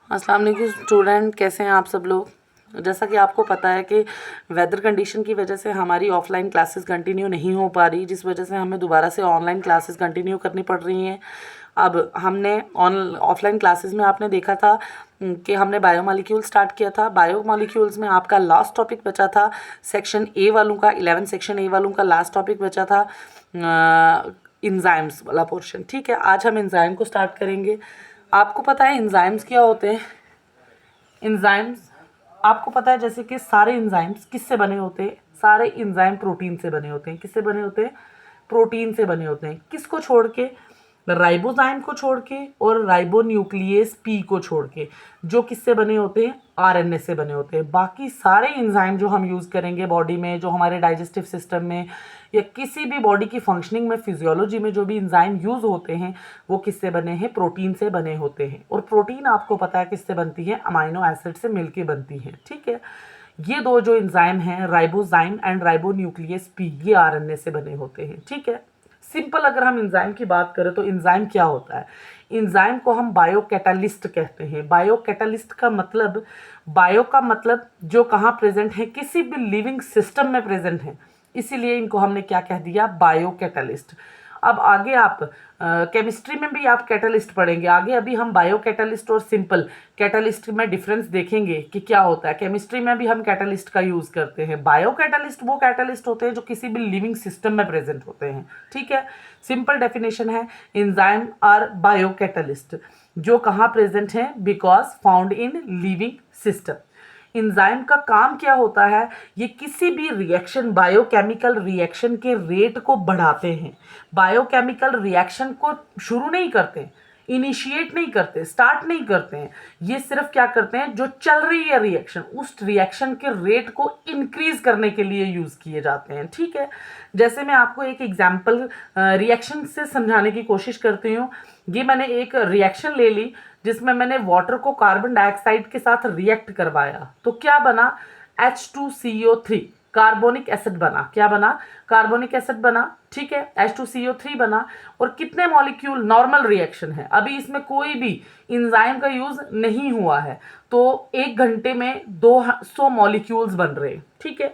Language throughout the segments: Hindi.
अस्सलाम वालेकुम स्टूडेंट, कैसे हैं आप सब लोग। जैसा कि आपको पता है कि वेदर कंडीशन की वजह से हमारी ऑफलाइन क्लासेस कंटिन्यू नहीं हो पा रही, जिस वजह से हमें दोबारा से ऑनलाइन क्लासेस कंटिन्यू करनी पड़ रही हैं। अब हमने ऑफलाइन क्लासेस में आपने देखा था कि हमने बायोमॉलिक्यूल स्टार्ट किया था। बायोमॉलिक्यूल्स में आपका लास्ट टॉपिक बचा था सेक्शन ए वालों का, 11 सेक्शन ए वालों का लास्ट टॉपिक बचा था इंजाइम्स वाला पोर्शन। ठीक है, आज हम इंजाइम को स्टार्ट करेंगे। आपको पता है इंजाइम्स क्या होते हैं। इंजाइम्स आपको पता है जैसे कि सारे इंजाइम्स किससे बने होते हैं। सारे इंजाइम प्रोटीन से बने होते हैं। किससे बने होते हैं? प्रोटीन से बने होते हैं। किसको छोड़ के? राइबोजाइम को छोड़ के और राइबोन्यूक्लियस पी को छोड़ के, जो किससे बने होते हैं? आरएनए से बने होते हैं। बाकी सारे इंजाइम जो हम यूज़ करेंगे बॉडी में, जो हमारे डाइजेस्टिव सिस्टम में या किसी भी बॉडी की फंक्शनिंग में, फिजियोलॉजी में जो भी इंजाइम यूज़ होते हैं वो किससे बने हैं? प्रोटीन से बने होते हैं। और प्रोटीन आपको पता है किससे बनती है? अमाइनो एसिड से मिलके बनती है। ठीक है, ये दो जो इंजाइम हैं, राइबोजाइम एंड राइबोन्यूक्लियस पी, ये आरएनए से बने होते हैं। ठीक है, सिंपल अगर हम इंजाइम की बात करें तो इंजाइम क्या होता है? इंजाइम को हम बायोकैटालिस्ट कहते हैं। बायोकैटालिस्ट का मतलब, बायो का मतलब जो कहाँ प्रेजेंट है, किसी भी लिविंग सिस्टम में प्रेजेंट है, इसीलिए इनको हमने क्या कह दिया? बायोकैटालिस्ट। अब आगे आप केमिस्ट्री में भी आप कैटालिस्ट पढ़ेंगे आगे। अभी हम बायो कैटालिस्ट और सिंपल कैटालिस्ट में डिफरेंस देखेंगे कि क्या होता है। केमिस्ट्री में भी हम कैटालिस्ट का यूज़ करते हैं। बायो कैटालिस्ट वो कैटालिस्ट होते हैं जो किसी भी लिविंग सिस्टम में प्रेजेंट होते हैं। ठीक है, सिंपल डेफिनेशन है, एंजाइम आर बायो कैटालिस्ट जो कहाँ प्रेजेंट हैं? Because found in living system. Enzyme का काम क्या होता है? ये किसी भी रिएक्शन, बायोकेमिकल रिएक्शन के रेट को बढ़ाते हैं। बायोकेमिकल रिएक्शन को शुरू नहीं करते, इनिशिएट नहीं करते, स्टार्ट नहीं करते हैं। ये सिर्फ क्या करते हैं? जो चल रही है रिएक्शन, उस रिएक्शन के रेट को इंक्रीज करने के लिए यूज किए जाते हैं। ठीक है, जैसे मैं आपको एक एग्जांपल रिएक्शन से समझाने की कोशिश करती हूँ। ये मैंने एक रिएक्शन ले ली जिसमें मैंने वाटर को कार्बन डाइऑक्साइड के साथ रिएक्ट करवाया, तो क्या बना? H2CO3 कार्बोनिक एसिड बना। क्या बना? कार्बोनिक एसिड बना। ठीक है, H2CO3 बना। और कितने मॉलिक्यूल? नॉर्मल रिएक्शन है, अभी इसमें कोई भी इंजाइम का यूज नहीं हुआ है, तो 1 घंटे में 200 मॉलिक्यूल्स बन रहे। ठीक है,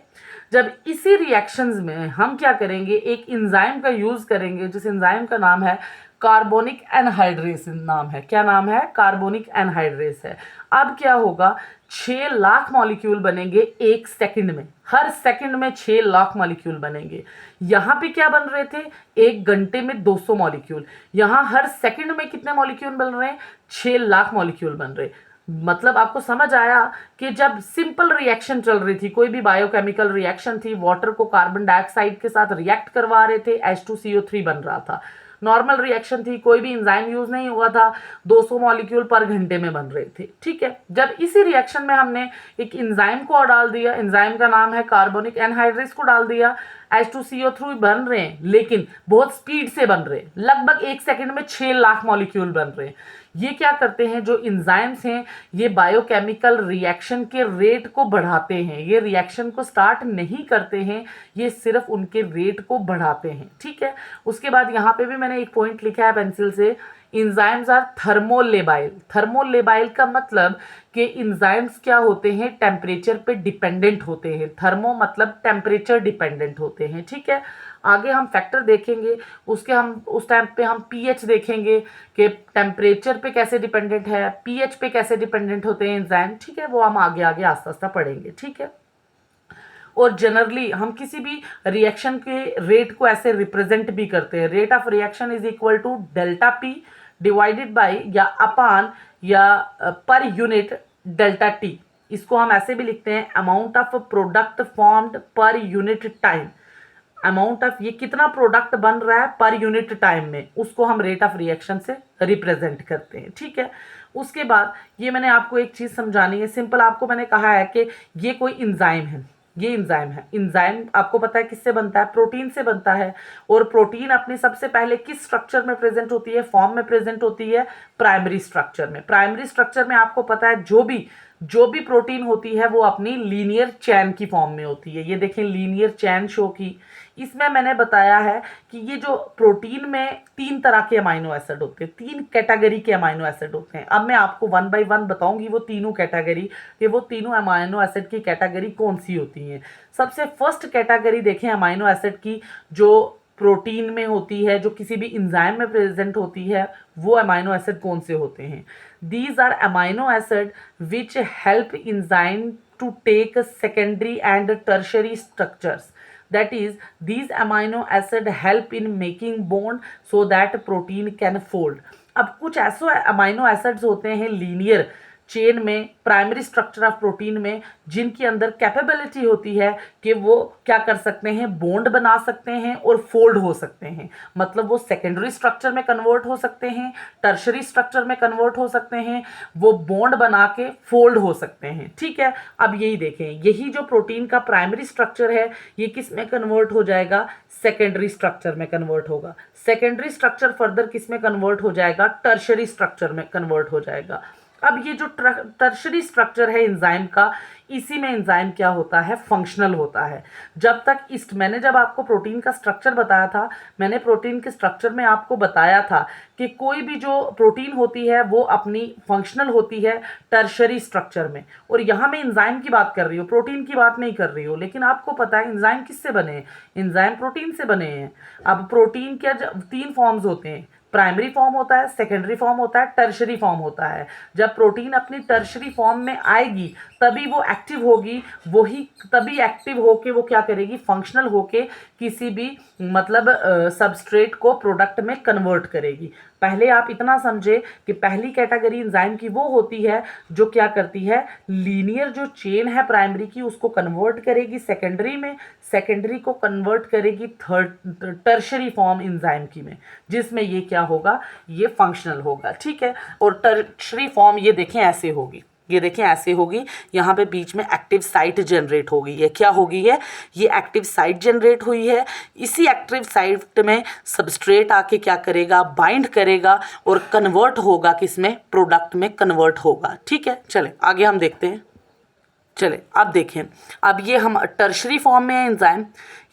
जब इसी रिएक्शंस में हम क्या करेंगे? एक इंजाइम का यूज करेंगे, जिस इंजाइम का नाम है कार्बोनिक एनहाइड्रेस नाम है। क्या नाम है? कार्बोनिक एनहाइड्रेस है। अब क्या होगा? 6 लाख मॉलिक्यूल बनेंगे 1 सेकंड में। हर सेकंड में 6 लाख मॉलिक्यूल बनेंगे। यहाँ पे क्या बन रहे थे? 1 घंटे में 200 मॉलिक्यूल। यहाँ हर सेकंड में कितने मॉलिक्यूल बन रहे हैं? 6 लाख मॉलिक्यूल बन रहे। मतलब आपको समझ आया कि जब सिंपल रिएक्शन चल रही थी, कोई भी बायोकेमिकल रिएक्शन थी, वाटर को कार्बन डाइऑक्साइड के साथ रिएक्ट करवा रहे थे, H2CO3 बन रहा था। नॉर्मल रिएक्शन थी, कोई भी इंजाइम यूज नहीं हुआ था, 200 मॉलिक्यूल पर घंटे में बन रहे थे। ठीक है, जब इसी रिएक्शन में हमने एक इंजाइम को डाल दिया, इंजाइम का नाम है कार्बोनिक एनहाइड्रेस को डाल दिया, H2CO3 बन रहे हैं, लेकिन बहुत स्पीड से बन रहे हैं। लगभग 1 सेकंड में 6 लाख मॉलिक्यूल बन रहे हैं। ये क्या करते हैं? जो इंजाइम्स हैं, ये बायोकेमिकल रिएक्शन के रेट को बढ़ाते हैं। ये रिएक्शन को स्टार्ट नहीं करते हैं, ये सिर्फ उनके रेट को बढ़ाते हैं। ठीक है, उसके बाद यहाँ पे भी मैंने एक पॉइंट लिखा है पेंसिल से, इंजाइम्स आर थर्मोलेबाइल। थर्मोलेबाइल का मतलब कि इंजाइम्स क्या होते हैं? टेम्परेचर पे डिपेंडेंट होते हैं। थर्मो मतलब टेम्परेचर डिपेंडेंट होते हैं। ठीक है, आगे हम फैक्टर देखेंगे, उसके हम उस टाइम पे हम पीएच देखेंगे कि टेम्परेचर पे कैसे डिपेंडेंट है, पीएच पे कैसे डिपेंडेंट होते हैं एंजाइम। ठीक है, वो हम आगे आगे आस्ता आस्ता पढ़ेंगे। ठीक है, और जनरली हम किसी भी रिएक्शन के रेट को ऐसे रिप्रेजेंट भी करते हैं। Rate of reaction is equal to delta P divided by या अपान या पर यूनिट डेल्टा टी। इसको हम ऐसे भी लिखते हैं, amount of product formed per unit time. Amount of ये कितना प्रोडक्ट बन रहा है पर यूनिट टाइम में, उसको हम रेट ऑफ रिएक्शन से रिप्रेजेंट करते हैं। ठीक है, उसके बाद ये मैंने आपको एक चीज़ समझानी है। सिंपल आपको मैंने कहा है कि ये कोई इंजाइम है, ये इंजाइम है। इंजाइम आपको पता है किससे बनता है? प्रोटीन से बनता है। और प्रोटीन अपनी सबसे पहले किस स्ट्रक्चर में प्रेजेंट होती है? फॉर्म में प्रेजेंट होती है प्राइमरी स्ट्रक्चर में। प्राइमरी स्ट्रक्चर में आपको पता है जो भी जो भी प्रोटीन होती है वो अपनी लीनियर चैन की फॉर्म में होती है। ये देखें लीनियर चैन शो की। इसमें मैंने बताया है कि ये जो प्रोटीन में 3 तरह के अमाइनो एसिड होते हैं, 3 कैटेगरी के अमाइनो एसिड होते हैं। अब मैं आपको 1 बाय 1 बताऊंगी वो तीनों कैटेगरी, कि वो तीनों अमाइनो एसिड की कैटेगरी कौन सी होती हैं। सबसे फर्स्ट कैटेगरी देखें अमाइनो एसिड की, जो प्रोटीन में होती है, जो किसी भी इंजाइम में प्रेजेंट होती है, वो अमाइनो एसिड कौन से होते हैं। These are amino acid which help enzyme to take secondary and tertiary structures, that is these amino acid help in making bond so that protein can fold। अब कुछ ऐसे अमाइनो एसिड्स होते हैं लीनियर चेन में, प्राइमरी स्ट्रक्चर ऑफ प्रोटीन में, जिनकी अंदर कैपेबिलिटी होती है कि वो क्या कर सकते हैं, बॉन्ड बना सकते हैं और फोल्ड हो सकते हैं। मतलब वो सेकेंडरी स्ट्रक्चर में कन्वर्ट हो सकते हैं, टर्शरी स्ट्रक्चर में कन्वर्ट हो सकते हैं, वो बॉन्ड बना के फोल्ड हो सकते हैं। ठीक है, अब यही देखें, यही जो प्रोटीन का प्राइमरी स्ट्रक्चर है ये किस में कन्वर्ट हो जाएगा, सेकेंडरी स्ट्रक्चर में कन्वर्ट होगा। सेकेंडरी स्ट्रक्चर फर्दर किस में कन्वर्ट हो जाएगा, टर्शरी स्ट्रक्चर में कन्वर्ट हो जाएगा। अब ये जो टर्शरी स्ट्रक्चर है एंजाइम का, इसी में एंजाइम क्या होता है, फंक्शनल होता है। जब तक मैंने जब आपको प्रोटीन का स्ट्रक्चर बताया था, मैंने प्रोटीन के स्ट्रक्चर में आपको बताया था कि कोई भी जो प्रोटीन होती है वो अपनी फंक्शनल होती है टर्शरी स्ट्रक्चर में। और यहाँ मैं एंजाइम की बात कर रही हूँ, प्रोटीन की बात नहीं कर रही हूँ। लेकिन आपको पता है एंजाइम किससे बने हैं, एंजाइम प्रोटीन से बने हैं। अब प्रोटीन के 3 फॉर्म्स होते हैं, प्राइमरी फॉर्म होता है, सेकेंडरी फॉर्म होता है, टर्शरी फॉर्म होता है। जब प्रोटीन अपनी टर्शरी फॉर्म में आएगी तभी वो एक्टिव होगी, वही तभी एक्टिव होके वो क्या करेगी, फंक्शनल होके किसी भी मतलब सबस्ट्रेट को प्रोडक्ट में कन्वर्ट करेगी। पहले आप इतना समझे कि पहली कैटेगरी एंजाइम की वो होती है जो क्या करती है, लीनियर जो चेन है प्राइमरी की उसको कन्वर्ट करेगी सेकेंडरी में, सेकेंडरी को कन्वर्ट करेगी टर्शरी फॉर्म एंजाइम की में, जिसमें ये क्या होगा, ये फंक्शनल होगा। ठीक है, और टर्शरी फॉर्म ये देखें ऐसे होगी, ये देखें ऐसे होगी। यहाँ पे बीच में एक्टिव साइट जनरेट होगी। ये क्या होगी, ये एक्टिव साइट जनरेट हुई है। इसी एक्टिव साइट में सबस्ट्रेट आके क्या करेगा, बाइंड करेगा और कन्वर्ट होगा, किसमें, प्रोडक्ट में कन्वर्ट होगा। ठीक है, चले आगे हम देखते हैं। चले अब देखें, अब ये हम टर्शरी फॉर्म में है एंजाइम,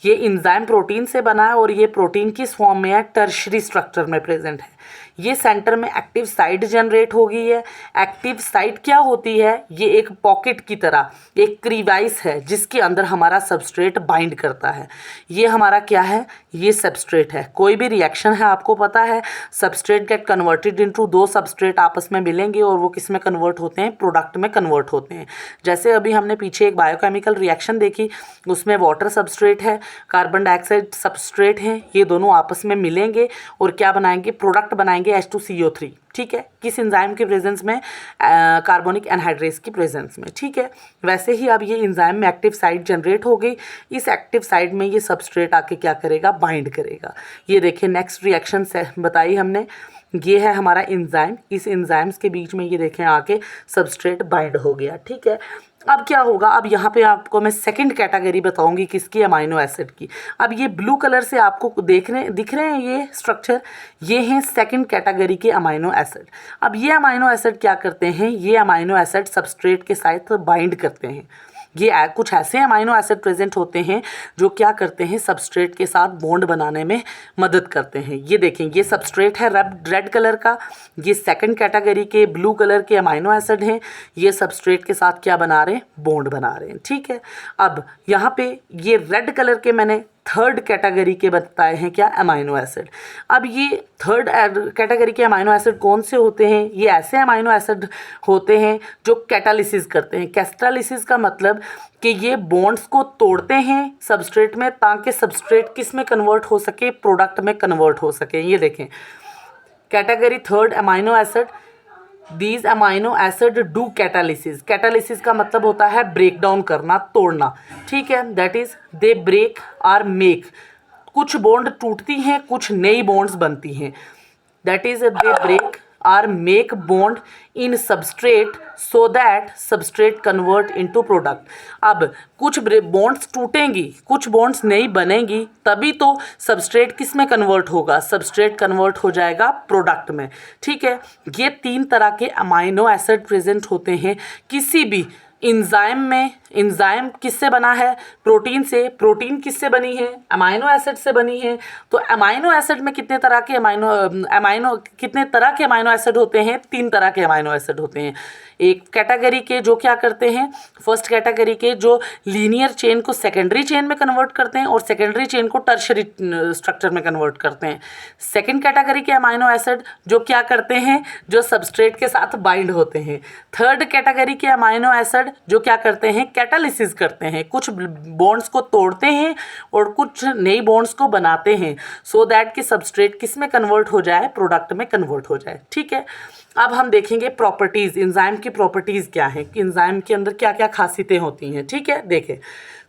ये एंजाइम प्रोटीन से बना है और ये प्रोटीन किस फॉर्म में है, टर्शरी स्ट्रक्चर में प्रेजेंट है। ये सेंटर में एक्टिव साइट जनरेट हो गई है। एक्टिव साइट क्या होती है, ये एक पॉकेट की तरह एक क्रीवाइस है जिसके अंदर हमारा सबस्ट्रेट बाइंड करता है। ये हमारा क्या है, ये सबस्ट्रेट है। कोई भी रिएक्शन है आपको पता है, substrate get converted into, 2 substrate आपस में मिलेंगे और वो किस में कन्वर्ट होते हैं, प्रोडक्ट में कन्वर्ट होते हैं। जैसे अभी हमने पीछे एक बायोकेमिकल रिएक्शन देखी, उसमें वाटर सबस्ट्रेट है, कार्बन डाइऑक्साइड सबस्ट्रेट है, ये दोनों आपस में मिलेंगे और क्या बनाएंगे, प्रोडक्ट बनाएंगे H2CO3। ठीक है, किस एंजाइम के प्रेजेंस में, कार्बोनिक एनहाइड्रेस की प्रेजेंस में। ठीक है, वैसे ही अब ये एंजाइम में एक्टिव साइट जनरेट हो गई। इस एक्टिव साइट में ये सबस्ट्रेट आके क्या करेगा, बाइंड करेगा। ये देखिए नेक्स्ट रिएक्शन से बताई हमने, ये है हमारा एंजाइम, इस एंजाइम्स के बीच में ये देखें आके सबस्ट्रेट बाइंड हो गया। ठीक है, अब क्या होगा, अब यहाँ पे आपको मैं सेकंड कैटेगरी बताऊंगी किसकी, अमाइनो एसिड की। अब ये ब्लू कलर से आपको दिख रहे हैं ये स्ट्रक्चर, ये हैं सेकंड कैटेगरी के अमाइनो एसिड। अब ये अमाइनो एसिड क्या करते हैं, ये अमाइनो एसिड सबस्ट्रेट के साथ बाइंड करते हैं। ये कुछ ऐसे अमाइनो एसिड प्रेजेंट होते हैं जो क्या करते हैं, सबस्ट्रेट के साथ बॉन्ड बनाने में मदद करते हैं। ये देखें, ये सबस्ट्रेट है रेड कलर का, ये सेकंड कैटेगरी के ब्लू कलर के अमाइनो एसिड हैं। ये सबस्ट्रेट के साथ क्या बना रहे हैं, बॉन्ड बना रहे हैं। ठीक है, अब यहाँ पे ये रेड कलर के मैंने थर्ड कैटेगरी के बताए हैं क्या, अमाइनो एसिड। अब ये थर्ड कैटेगरी के अमाइनो एसिड कौन से होते हैं, ये ऐसे अमाइनो एसिड होते हैं जो कैटालिसिस करते हैं। कैटालिसिस का मतलब कि ये बॉन्ड्स को तोड़ते हैं सबस्ट्रेट में, ताकि सबस्ट्रेट किस में कन्वर्ट हो सके, प्रोडक्ट में कन्वर्ट हो सके। ये देखें category third amino acid, these amino acid do catalysis. Catalysis का मतलब होता है ब्रेक डाउन करना, तोड़ना। ठीक है, दैट इज दे ब्रेक और मेक, कुछ बॉन्ड टूटती हैं, कुछ नई बॉन्ड्स बनती हैं। That is they break or make bond in substrate so that substrate convert into product. अब कुछ बॉन्ड्स टूटेंगी, कुछ बॉन्ड्स नहीं बनेंगी, तभी तो सबस्ट्रेट किस में कन्वर्ट होगा, सबस्ट्रेट कन्वर्ट हो जाएगा प्रोडक्ट में। ठीक है, ये 3 तरह के अमाइनो एसिड प्रेजेंट होते हैं किसी भी इंजाइम में। इंजाइम किससे बना है, प्रोटीन से। प्रोटीन किससे बनी है, अमाइनो एसिड से बनी है। तो अमाइनो एसिड में कितने तरह के अमाइनो एसिड होते हैं, 3 तरह के अमाइनो एसिड होते हैं। एक कैटेगरी के जो क्या करते हैं, फर्स्ट कैटेगरी के जो लीनियर चेन को सेकेंडरी चेन में कन्वर्ट करते हैं और सेकेंडरी चेन को टर्शरी स्ट्रक्चर में कन्वर्ट करते हैं। सेकेंड कैटेगरी के अमाइनो एसिड जो क्या करते हैं, जो सबस्ट्रेट के साथ बाइंड होते हैं। थर्ड कैटेगरी के अमाइनो एसिड जो क्या करते हैं, कैटालिसिस करते हैं, कुछ बॉन्ड्स को तोड़ते हैं और कुछ नई बॉन्ड्स को बनाते हैं सो दैट कि सबस्ट्रेट किस में कन्वर्ट हो जाए, प्रोडक्ट में कन्वर्ट हो जाए। ठीक है, अब हम देखेंगे प्रॉपर्टीज़, एंजाइम की प्रॉपर्टीज़ क्या है, कि एंजाइम के अंदर क्या क्या खासियतें होती हैं। ठीक है, देखें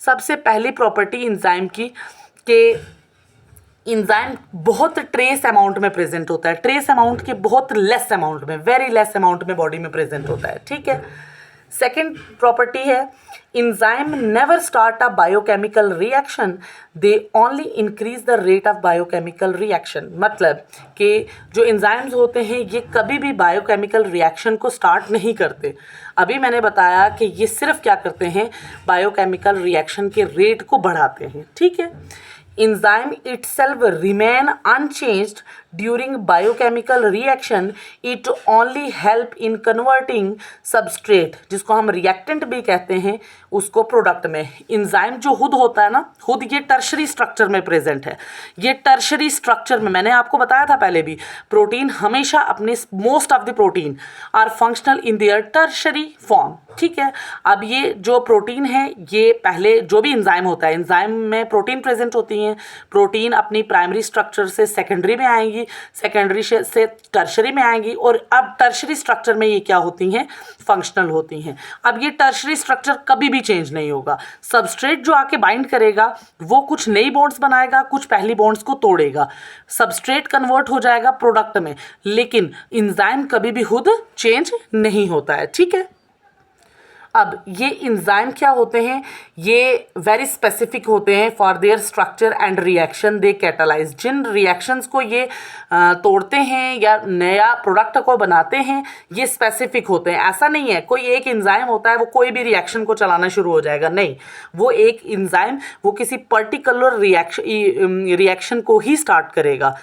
सबसे पहली प्रॉपर्टी एंजाइम की कि एंजाइम बहुत ट्रेस अमाउंट में प्रेजेंट होता है, ट्रेस अमाउंट के बहुत लेस अमाउंट में, वेरी लेस अमाउंट में बॉडी में प्रेजेंट होता है। ठीक है, सेकेंड प्रॉपर्टी है enzyme never start a biochemical reaction, they only increase the rate of biochemical reaction. मतलब कि जो एंजाइम्स होते हैं ये कभी भी बायोकेमिकल रिएक्शन को स्टार्ट नहीं करते। अभी मैंने बताया कि ये सिर्फ क्या करते हैं, बायोकेमिकल रिएक्शन के रेट को बढ़ाते हैं। ठीक है, enzyme itself remain unchanged during biochemical reaction, it only help in converting substrate जिसको हम reactant भी कहते हैं उसको प्रोडक्ट में। enzyme जो खुद होता है ना, खुद ये टर्शरी स्ट्रक्चर में प्रेजेंट है। ये टर्शरी स्ट्रक्चर में मैंने आपको बताया था पहले भी, प्रोटीन हमेशा अपने most of the protein are functional in their tertiary form. ठीक है, अब ये जो प्रोटीन है ये पहले जो भी एंजाइम होता है, एंजाइम में प्रोटीन प्रेजेंट होती हैं, प्रोटीन अपनी प्राइमरी स्ट्रक्चर से सेकेंडरी में आएंगी, सेकेंडरी से टर्शरी में आएंगी और अब टर्शरी स्ट्रक्चर में ये क्या होती हैं, फंक्शनल होती हैं। अब ये टर्शरी स्ट्रक्चर कभी भी चेंज नहीं होगा। सबस्ट्रेट जो आके बाइंड करेगा वो कुछ नई बॉन्ड्स बनाएगा, कुछ पहली बॉन्ड्स को तोड़ेगा, सबस्ट्रेट कन्वर्ट हो जाएगा प्रोडक्ट में, लेकिन एंजाइम कभी भी खुद चेंज नहीं होता है। ठीक है, अब ये एंजाइम क्या होते हैं, ये वेरी स्पेसिफिक होते हैं for their structure and reaction they catalyse. जिन रिएक्शंस को ये तोड़ते हैं या नया प्रोडक्ट को बनाते हैं ये स्पेसिफिक होते हैं। ऐसा नहीं है कोई एक एंजाइम होता है वो कोई भी रिएक्शन को चलाना शुरू हो जाएगा, नहीं, वो एक एंजाइम वो किसी पर्टिकुलर रिएक्शन को ही स्टार्ट करेगा,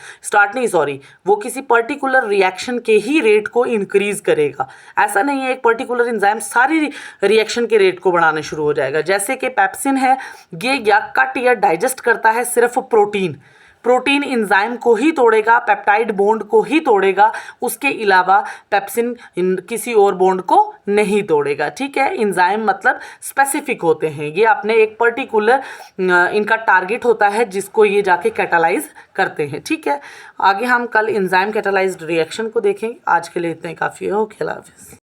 वो किसी पर्टिकुलर रिएक्शन के ही रेट को इंक्रीज करेगा। ऐसा नहीं है एक पर्टिकुलर एंजाइम सारी रिएक्शन के रेट को बढ़ाना शुरू हो जाएगा। जैसे कि पेप्सिन है, ये या कट या डाइजेस्ट करता है सिर्फ प्रोटीन एंजाइम को ही तोड़ेगा, पेप्टाइड बॉन्ड को ही तोड़ेगा, उसके अलावा पेप्सिन किसी और बॉन्ड को नहीं तोड़ेगा। ठीक है, एंजाइम मतलब स्पेसिफिक होते हैं, ये अपने एक पर्टिकुलर इनका टारगेट होता है जिसको ये जाके कैटालाइज करते हैं। ठीक है, आगे हम कल एंजाइम कैटालाइज्ड रिएक्शन को देखेंगे। आज के लिए इतने काफ़ी है। ओके, अल्लाह हाफिज़।